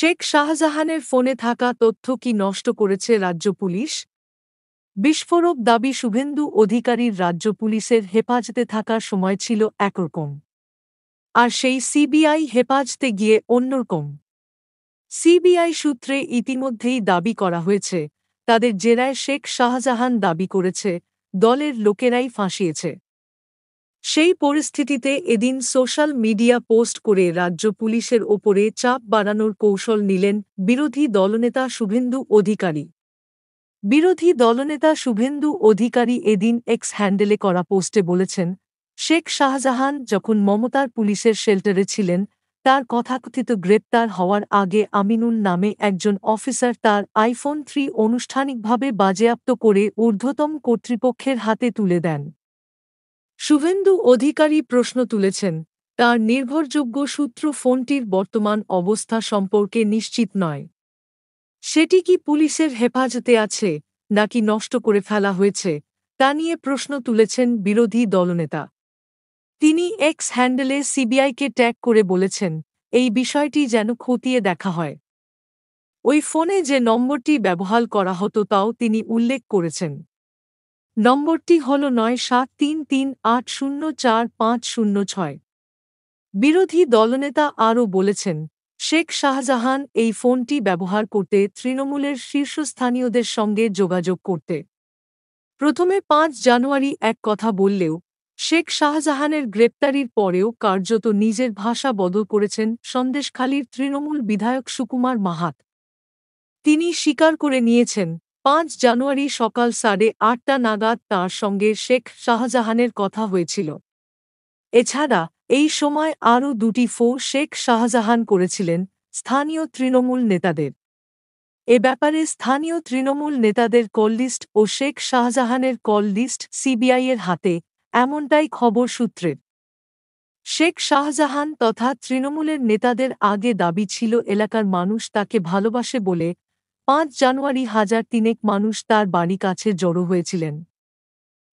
শেখ শাহজাহানের ফোনে থাকা তথ্য কি নষ্ট করেছে রাজ্য পুলিশ? বিস্ফোরক দাবি শুভেন্দু অধিকারীর রাজ্য পুলিশের হেফাজতে থাকার সময় ছিল একরকম, আর সেই সিবিআই হেফাজতে গিয়ে অন্যরকম। সিবিআই সূত্রে ইতিমধ্যেই দাবি করা হয়েছে, তাদের জেরায় শেখ শাহজাহান দাবি করেছে দলের লোকেরাই ফাঁসিয়েছে। সেই পরিস্থিতিতে এদিন সোশ্যাল মিডিয়া পোস্ট করে রাজ্য পুলিশের ওপরে চাপ বাড়ানোর কৌশল নিলেন বিরোধী দলনেতা শুভেন্দু অধিকারী। বিরোধী দলনেতা শুভেন্দু অধিকারী এদিন এক্স হ্যান্ডেলে করা পোস্টে বলেছেন, শেখ শাহজাহান যখন মমতার পুলিশের শেল্টারে ছিলেন, তার কথাকথিত গ্রেপ্তার হওয়ার আগে আমিনুল নামে একজন অফিসার তার আইফোন 3 আনুষ্ঠানিকভাবে বাজেয়াপ্ত করে ঊর্ধ্বতন কর্তৃপক্ষের হাতে তুলে দেন। শুভেন্দু অধিকারী প্রশ্ন তুলেছেন, তার নির্ভরযোগ্য সূত্র ফোনটির বর্তমান অবস্থা সম্পর্কে নিশ্চিত নয়। সেটি কি পুলিশের হেফাজতে আছে নাকি নষ্ট করে ফেলা হয়েছে, তা নিয়ে প্রশ্ন তুলেছেন বিরোধী দলনেতা। তিনি এক্স হ্যান্ডেলে সিবিআইকে ট্যাগ করে বলেছেন, এই বিষয়টি যেন খতিয়ে দেখা হয়। ওই ফোনে যে নম্বরটি ব্যবহার করা হতো তাও তিনি উল্লেখ করেছেন। নম্বরটি হল 9733804506। বিরোধী দলনেতা আরও বলেছেন, শেখ শাহজাহান এই ফোনটি ব্যবহার করতে তৃণমূলের শীর্ষস্থানীয়দের সঙ্গে যোগাযোগ করতে প্রথমে 5 জানুয়ারি এক কথা বললেও শেখ শাহজাহানের গ্রেপ্তারির পরেও কার্যত নিজের ভাষা বদল করেছেন সন্দেশখালীর তৃণমূল বিধায়ক সুকুমার মাহাত। তিনি স্বীকার করে নিয়েছেন, 5 জানুয়ারি সকাল 8:30 নাগাদ তাঁর সঙ্গে শেখ শাহজাহানের কথা হয়েছিল। এছাড়া এই সময় আরও 2টি ফোন শেখ শাহজাহান করেছিলেন স্থানীয় তৃণমূল নেতাদের। এ ব্যাপারে স্থানীয় তৃণমূল নেতাদের কল লিস্ট ও শেখ শাহজাহানের কল লিস্ট সিবিআইয়ের হাতে, এমনটাই খবর সূত্রের। শেখ শাহজাহান তথা তৃণমূলের নেতাদের আগে দাবি ছিল এলাকার মানুষ তাকে ভালোবাসে বলে 5 জানুয়ারি 1003 মানুষ তার বাড়ি কাছে জড়ো হয়েছিলেন।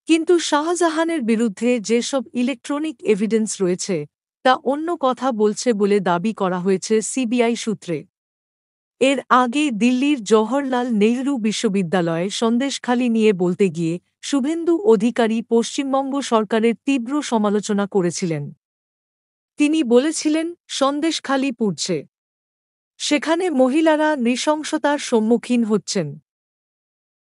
কিন্তু শাহজাহানের বিরুদ্ধে যেসব ইলেকট্রনিক এভিডেন্স রয়েছে তা অন্য কথা বলছে বলে দাবি করা হয়েছে সিবিআই সূত্রে। এর আগে দিল্লির জওহরলাল নেহরু বিশ্ববিদ্যালয়ে সন্দেশখালী নিয়ে বলতে গিয়ে শুভেন্দু অধিকারী পশ্চিমবঙ্গ সরকারের তীব্র সমালোচনা করেছিলেন। তিনি বলেছিলেন, সন্দেশখালী পুড়ছে, সেখানে মহিলারা নৃশংসতার সম্মুখীন হচ্ছেন।